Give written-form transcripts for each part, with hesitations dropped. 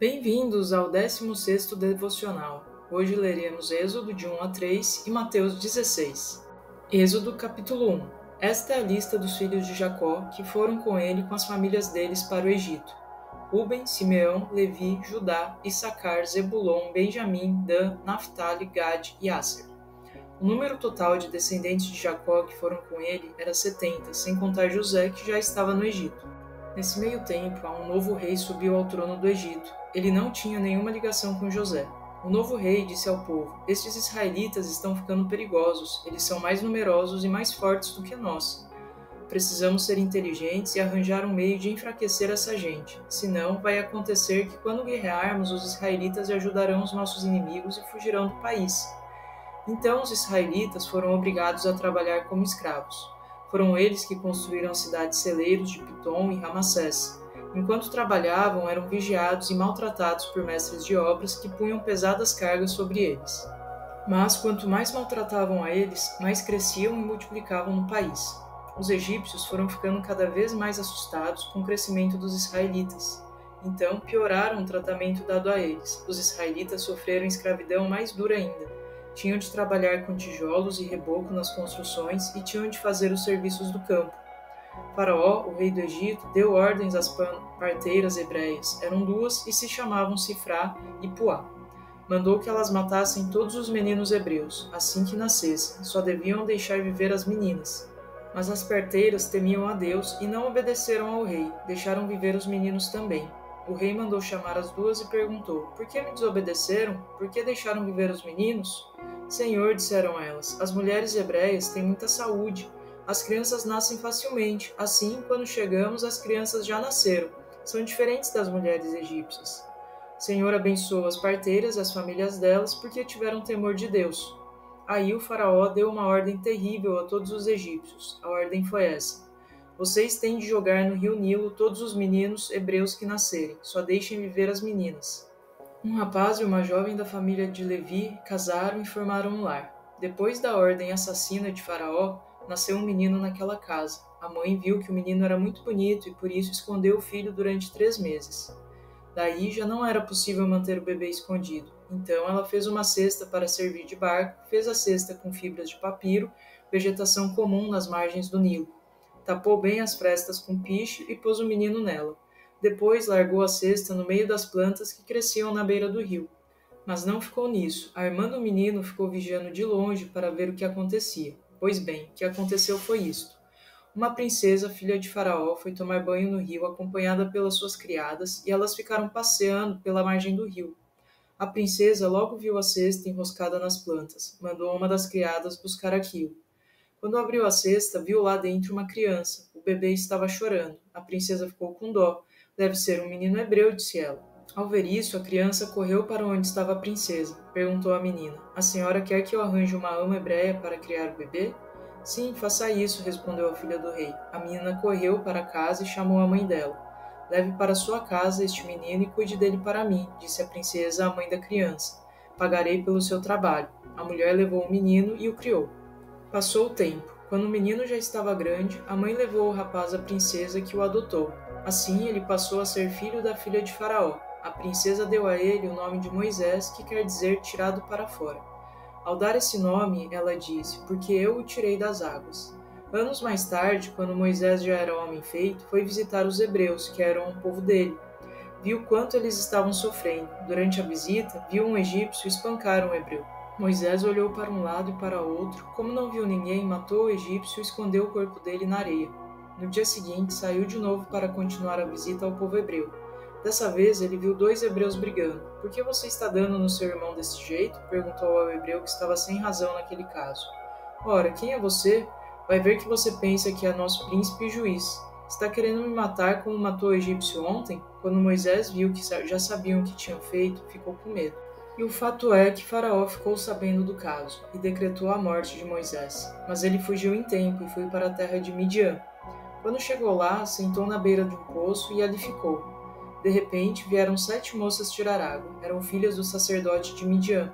Bem-vindos ao 16º Devocional. Hoje leremos Êxodo de 1 a 3 e Mateus 16. Êxodo capítulo 1. Esta é a lista dos filhos de Jacó que foram com ele com as famílias deles para o Egito. Ruben, Simeão, Levi, Judá, Issacar, Zebulon, Benjamim, Dan, Naftali, Gad e Asser. O número total de descendentes de Jacó que foram com ele era 70, sem contar José, que já estava no Egito. Nesse meio tempo, um novo rei subiu ao trono do Egito. Ele não tinha nenhuma ligação com José. O novo rei disse ao povo: "Estes israelitas estão ficando perigosos. Eles são mais numerosos e mais fortes do que nós. Precisamos ser inteligentes e arranjar um meio de enfraquecer essa gente. Senão, vai acontecer que quando guerrearmos, os israelitas ajudarão os nossos inimigos e fugirão do país." Então os israelitas foram obrigados a trabalhar como escravos. Foram eles que construíram as cidades celeiros de Pitom e Ramassés. Enquanto trabalhavam, eram vigiados e maltratados por mestres de obras que punham pesadas cargas sobre eles. Mas quanto mais maltratavam a eles, mais cresciam e multiplicavam no país. Os egípcios foram ficando cada vez mais assustados com o crescimento dos israelitas. Então pioraram o tratamento dado a eles. Os israelitas sofreram escravidão mais dura ainda. Tinham de trabalhar com tijolos e reboco nas construções e tinham de fazer os serviços do campo. Faraó, o rei do Egito, deu ordens às parteiras hebreias. Eram duas e se chamavam Sifrá e Puá. Mandou que elas matassem todos os meninos hebreus, assim que nascessem. Só deviam deixar viver as meninas. Mas as parteiras temiam a Deus e não obedeceram ao rei. Deixaram viver os meninos também. O rei mandou chamar as duas e perguntou: "Por que me desobedeceram? Por que deixaram viver os meninos?" "Senhor", disseram elas, "as mulheres hebreias têm muita saúde. As crianças nascem facilmente. Assim, quando chegamos, as crianças já nasceram. São diferentes das mulheres egípcias." "Senhor abençoa as parteiras e as famílias delas, porque tiveram temor de Deus." Aí o faraó deu uma ordem terrível a todos os egípcios. A ordem foi essa: "Vocês têm de jogar no rio Nilo todos os meninos hebreus que nascerem. Só deixem viver as meninas." Um rapaz e uma jovem da família de Levi casaram e formaram um lar. Depois da ordem assassina de Faraó, nasceu um menino naquela casa. A mãe viu que o menino era muito bonito e por isso escondeu o filho durante 3 meses. Daí já não era possível manter o bebê escondido. Então ela fez uma cesta para servir de barco, fez a cesta com fibras de papiro, vegetação comum nas margens do Nilo. Tapou bem as frestas com piche e pôs o menino nela. Depois largou a cesta no meio das plantas que cresciam na beira do rio. Mas não ficou nisso. A irmã do menino ficou vigiando de longe para ver o que acontecia. Pois bem, o que aconteceu foi isto. Uma princesa, filha de Faraó, foi tomar banho no rio acompanhada pelas suas criadas e elas ficaram passeando pela margem do rio. A princesa logo viu a cesta enroscada nas plantas. Mandou uma das criadas buscar aquilo. Quando abriu a cesta, viu lá dentro uma criança. O bebê estava chorando. A princesa ficou com dó. "Deve ser um menino hebreu", disse ela. Ao ver isso, a criança correu para onde estava a princesa. Perguntou à menina: "A senhora quer que eu arranje uma ama hebreia para criar o bebê?" "Sim, faça isso", respondeu a filha do rei. A menina correu para casa e chamou a mãe dela. "Leve para sua casa este menino e cuide dele para mim", disse a princesa à mãe da criança. "Pagarei pelo seu trabalho." A mulher levou o menino e o criou. Passou o tempo. Quando o menino já estava grande, a mãe levou o rapaz à princesa que o adotou. Assim, ele passou a ser filho da filha de Faraó. A princesa deu a ele o nome de Moisés, que quer dizer tirado para fora. Ao dar esse nome, ela disse: "Porque eu o tirei das águas." Anos mais tarde, quando Moisés já era homem feito, foi visitar os hebreus, que eram o povo dele. Viu quanto eles estavam sofrendo. Durante a visita, viu um egípcio espancar um hebreu. Moisés olhou para um lado e para outro. Como não viu ninguém, matou o egípcio e escondeu o corpo dele na areia. No dia seguinte, saiu de novo para continuar a visita ao povo hebreu. Dessa vez, ele viu 2 hebreus brigando. "Por que você está dando no seu irmão desse jeito?" perguntou ao hebreu que estava sem razão naquele caso. "Ora, quem é você? Vai ver que você pensa que é nosso príncipe e juiz. Está querendo me matar como matou o egípcio ontem?" Quando Moisés viu que já sabiam o que tinham feito, ficou com medo. E o fato é que Faraó ficou sabendo do caso e decretou a morte de Moisés. Mas ele fugiu em tempo e foi para a terra de Midian. Quando chegou lá, sentou na beira de um poço e ali ficou. De repente, vieram 7 moças tirar água. Eram filhas do sacerdote de Midian.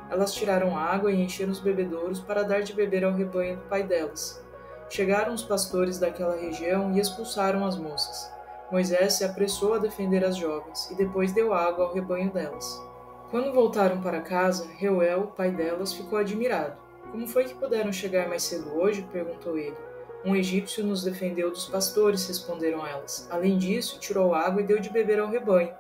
Elas tiraram água e encheram os bebedouros para dar de beber ao rebanho do pai delas. Chegaram os pastores daquela região e expulsaram as moças. Moisés se apressou a defender as jovens e depois deu água ao rebanho delas. Quando voltaram para casa, Reuel, pai delas, ficou admirado. Como foi que puderam chegar mais cedo hoje? Perguntou ele. Um egípcio nos defendeu dos pastores, responderam elas. Além disso, tirou água e deu de beber ao rebanho.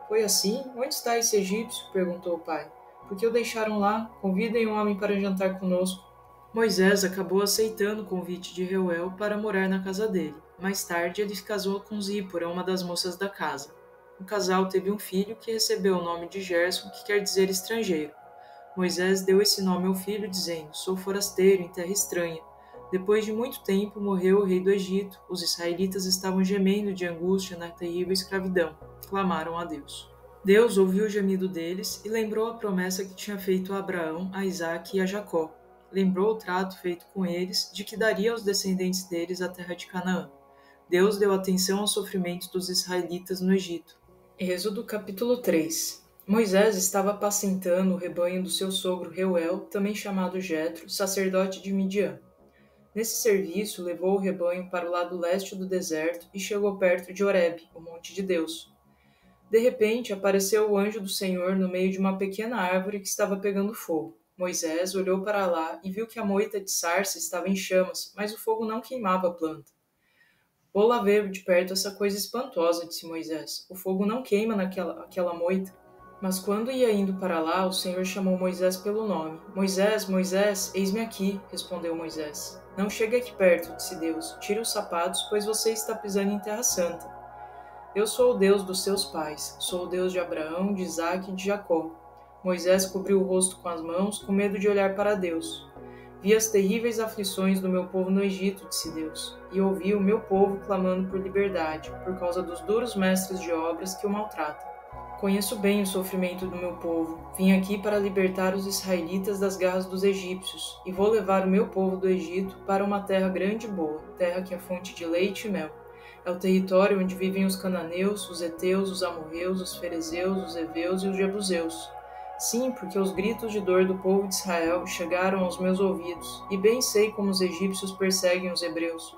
Foi assim? Onde está esse egípcio? Perguntou o pai. Por que o deixaram lá? Convidem um homem para jantar conosco. Moisés acabou aceitando o convite de Reuel para morar na casa dele. Mais tarde, ele se casou com Zípora, uma das moças da casa. O casal teve um filho que recebeu o nome de Gerson, que quer dizer estrangeiro. Moisés deu esse nome ao filho, dizendo: Sou forasteiro em terra estranha. Depois de muito tempo, morreu o rei do Egito. Os israelitas estavam gemendo de angústia na terrível escravidão. Clamaram a Deus. Deus ouviu o gemido deles e lembrou a promessa que tinha feito a Abraão, a Isaque e a Jacó. Lembrou o trato feito com eles de que daria aos descendentes deles a terra de Canaã. Deus deu atenção aos sofrimentos dos israelitas no Egito. Êxodo capítulo 3. Moisés estava apacentando o rebanho do seu sogro Reuel, também chamado Jetro, sacerdote de Midian. Nesse serviço, levou o rebanho para o lado leste do deserto e chegou perto de Horebe, o monte de Deus. De repente, apareceu o anjo do Senhor no meio de uma pequena árvore que estava pegando fogo. Moisés olhou para lá e viu que a moita de sarça estava em chamas, mas o fogo não queimava a planta. Vou lá ver de perto essa coisa espantosa, disse Moisés. O fogo não queima naquela moita. Mas quando ia indo para lá, o Senhor chamou Moisés pelo nome. Moisés, Moisés, eis-me aqui, respondeu Moisés. Não chegue aqui perto, disse Deus. Tire os sapatos, pois você está pisando em terra santa. Eu sou o Deus dos seus pais. Sou o Deus de Abraão, de Isaque e de Jacó. Moisés cobriu o rosto com as mãos, com medo de olhar para Deus. Vi as terríveis aflições do meu povo no Egito, disse Deus, e ouvi o meu povo clamando por liberdade, por causa dos duros mestres de obras que o maltratam. Conheço bem o sofrimento do meu povo. Vim aqui para libertar os israelitas das garras dos egípcios, e vou levar o meu povo do Egito para uma terra grande e boa, terra que é fonte de leite e mel. É o território onde vivem os cananeus, os heteus, os amorreus, os ferezeus, os heveus e os jebuseus. Sim, porque os gritos de dor do povo de Israel chegaram aos meus ouvidos, e bem sei como os egípcios perseguem os hebreus.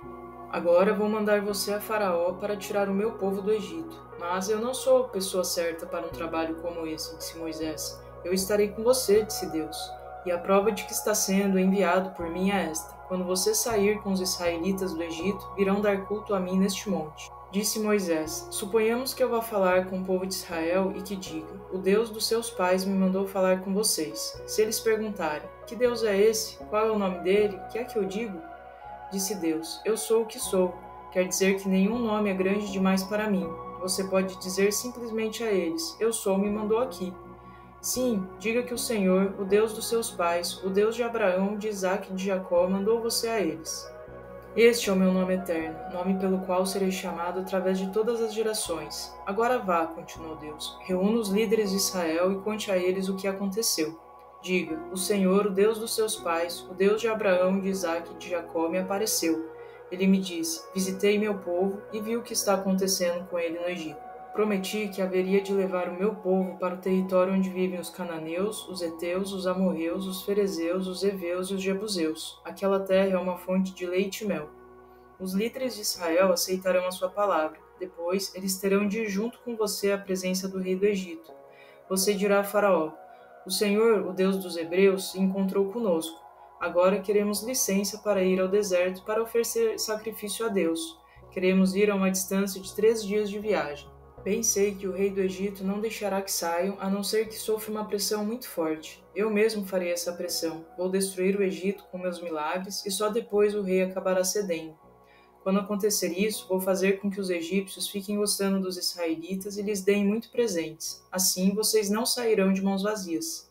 Agora vou mandar você a Faraó para tirar o meu povo do Egito. Mas eu não sou a pessoa certa para um trabalho como esse, disse Moisés. Eu estarei com você, disse Deus. E a prova de que está sendo enviado por mim é esta. Quando você sair com os israelitas do Egito, virão dar culto a mim neste monte. Disse Moisés: Suponhamos que eu vá falar com o povo de Israel e que diga: O Deus dos seus pais me mandou falar com vocês. Se eles perguntarem: Que Deus é esse? Qual é o nome dele? O que é que eu digo? Disse Deus: Eu sou o que sou. Quer dizer que nenhum nome é grande demais para mim. Você pode dizer simplesmente a eles: Eu sou, me mandou aqui. Sim, diga que o Senhor, o Deus dos seus pais, o Deus de Abraão, de Isaque e de Jacó, mandou você a eles. Este é o meu nome eterno, nome pelo qual serei chamado através de todas as gerações. Agora vá, continuou Deus, reúna os líderes de Israel e conte a eles o que aconteceu. Diga: O Senhor, o Deus dos seus pais, o Deus de Abraão, de Isaque e de Jacó, me apareceu. Ele me disse: Visitei meu povo e vi o que está acontecendo com ele no Egito. Prometi que haveria de levar o meu povo para o território onde vivem os cananeus, os heteus, os amorreus, os ferezeus, os heveus e os jebuseus. Aquela terra é uma fonte de leite e mel. Os líderes de Israel aceitarão a sua palavra. Depois, eles terão de ir junto com você à presença do rei do Egito. Você dirá a Faraó: O Senhor, o Deus dos hebreus, se encontrou conosco. Agora queremos licença para ir ao deserto para oferecer sacrifício a Deus. Queremos ir a uma distância de 3 dias de viagem. Bem sei que o rei do Egito não deixará que saiam, a não ser que sofra uma pressão muito forte. Eu mesmo farei essa pressão. Vou destruir o Egito com meus milagres, e só depois o rei acabará cedendo. Quando acontecer isso, vou fazer com que os egípcios fiquem gostando dos israelitas e lhes deem muito presentes. Assim, vocês não sairão de mãos vazias.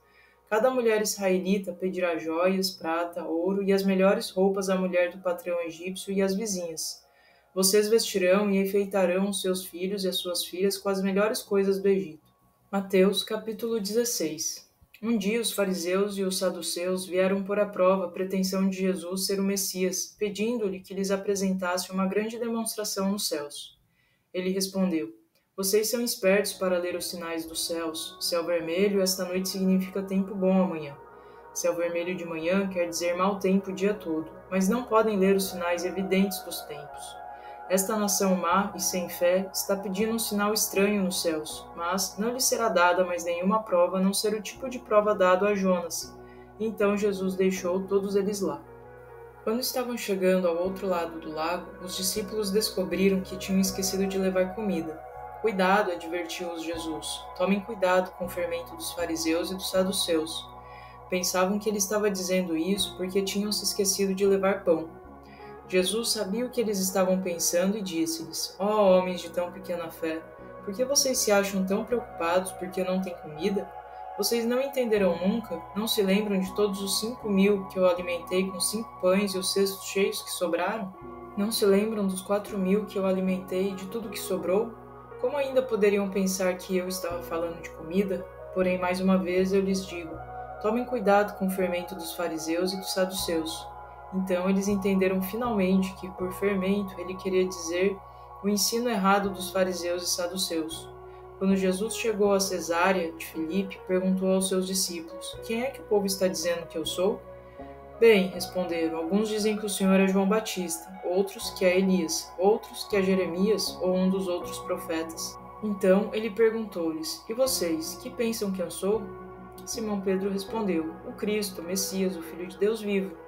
Cada mulher israelita pedirá joias, prata, ouro e as melhores roupas à mulher do patrão egípcio e às vizinhas. Vocês vestirão e enfeitarão os seus filhos e as suas filhas com as melhores coisas do Egito. Mateus capítulo 16. Um dia os fariseus e os saduceus vieram pôr à prova a pretensão de Jesus ser o Messias, pedindo-lhe que lhes apresentasse uma grande demonstração nos céus. Ele respondeu: Vocês são espertos para ler os sinais dos céus. Céu vermelho esta noite significa tempo bom amanhã. Céu vermelho de manhã quer dizer mau tempo o dia todo, mas não podem ler os sinais evidentes dos tempos. Esta nação má e sem fé está pedindo um sinal estranho nos céus, mas não lhe será dada mais nenhuma prova a não ser o tipo de prova dado a Jonas. Então Jesus deixou todos eles lá. Quando estavam chegando ao outro lado do lago, os discípulos descobriram que tinham esquecido de levar comida. Cuidado, advertiu-os Jesus. Tomem cuidado com o fermento dos fariseus e dos saduceus. Pensavam que ele estava dizendo isso porque tinham se esquecido de levar pão. Jesus sabia o que eles estavam pensando e disse-lhes: Ó homens de tão pequena fé, por que vocês se acham tão preocupados porque não têm comida? Vocês não entenderão nunca? Não se lembram de todos os 5.000 que eu alimentei com 5 pães e os cestos cheios que sobraram? Não se lembram dos 4.000 que eu alimentei e de tudo que sobrou? Como ainda poderiam pensar que eu estava falando de comida? Porém, mais uma vez eu lhes digo: tomem cuidado com o fermento dos fariseus e dos saduceus. Então eles entenderam finalmente que, por fermento, ele queria dizer o ensino errado dos fariseus e saduceus. Quando Jesus chegou a Cesareia de Filipe, perguntou aos seus discípulos: Quem é que o povo está dizendo que eu sou? Bem, responderam, alguns dizem que o Senhor é João Batista, outros que é Elias, outros que é Jeremias ou um dos outros profetas. Então ele perguntou-lhes: E vocês, que pensam que eu sou? Simão Pedro respondeu: O Cristo, o Messias, o Filho de Deus vivo.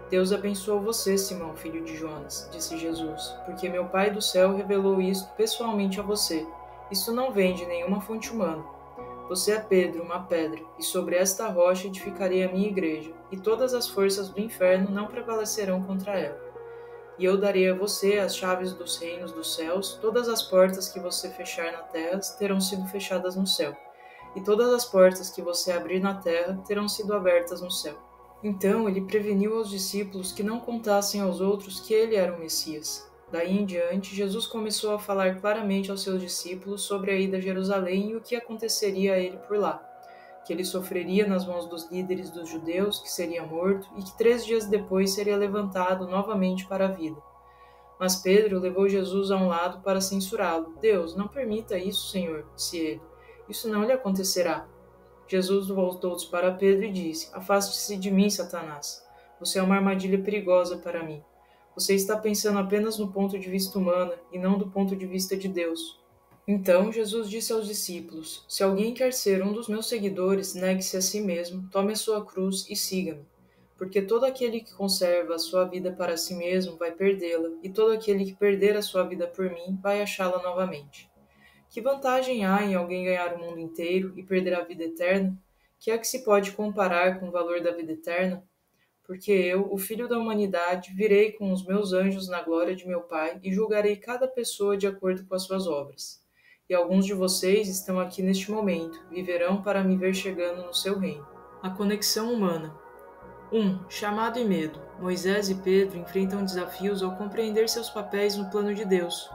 Deus abençoe você, Simão, filho de Jonas, disse Jesus, porque meu Pai do céu revelou isto pessoalmente a você. Isso não vem de nenhuma fonte humana. Você é Pedro, uma pedra, e sobre esta rocha edificarei a minha igreja, e todas as forças do inferno não prevalecerão contra ela. E eu darei a você as chaves dos reinos dos céus, todas as portas que você fechar na terra terão sido fechadas no céu, e todas as portas que você abrir na terra terão sido abertas no céu. Então ele preveniu aos discípulos que não contassem aos outros que ele era o Messias. Daí em diante, Jesus começou a falar claramente aos seus discípulos sobre a ida a Jerusalém e o que aconteceria a ele por lá, que ele sofreria nas mãos dos líderes dos judeus, que seria morto e que 3 dias depois seria levantado novamente para a vida. Mas Pedro levou Jesus a um lado para censurá-lo. Deus, não permita isso, Senhor, disse ele. Isso não lhe acontecerá. Jesus voltou-se para Pedro e disse: Afaste-se de mim, Satanás. Você é uma armadilha perigosa para mim. Você está pensando apenas no ponto de vista humano e não do ponto de vista de Deus. Então Jesus disse aos discípulos: Se alguém quer ser um dos meus seguidores, negue-se a si mesmo, tome a sua cruz e siga-me. Porque todo aquele que conserva a sua vida para si mesmo vai perdê-la, e todo aquele que perder a sua vida por mim vai achá-la novamente. Que vantagem há em alguém ganhar o mundo inteiro e perder a vida eterna? Que é que se pode comparar com o valor da vida eterna? Porque eu, o Filho da humanidade, virei com os meus anjos na glória de meu Pai e julgarei cada pessoa de acordo com as suas obras. E alguns de vocês estão aqui neste momento, viverão para me ver chegando no seu reino. A conexão humana. 1. Chamado e medo. Moisés e Pedro enfrentam desafios ao compreender seus papéis no plano de Deus.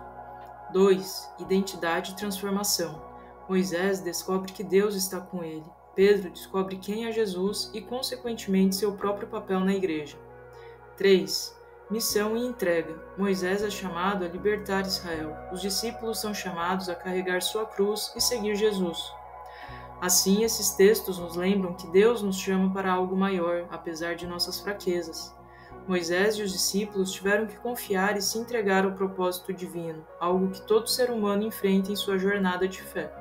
2. Identidade e transformação. Moisés descobre que Deus está com ele. Pedro descobre quem é Jesus e, consequentemente, seu próprio papel na igreja. 3. Missão e entrega. Moisés é chamado a libertar Israel. Os discípulos são chamados a carregar sua cruz e seguir Jesus. Assim, esses textos nos lembram que Deus nos chama para algo maior, apesar de nossas fraquezas. Moisés e os discípulos tiveram que confiar e se entregar ao propósito divino, algo que todo ser humano enfrenta em sua jornada de fé.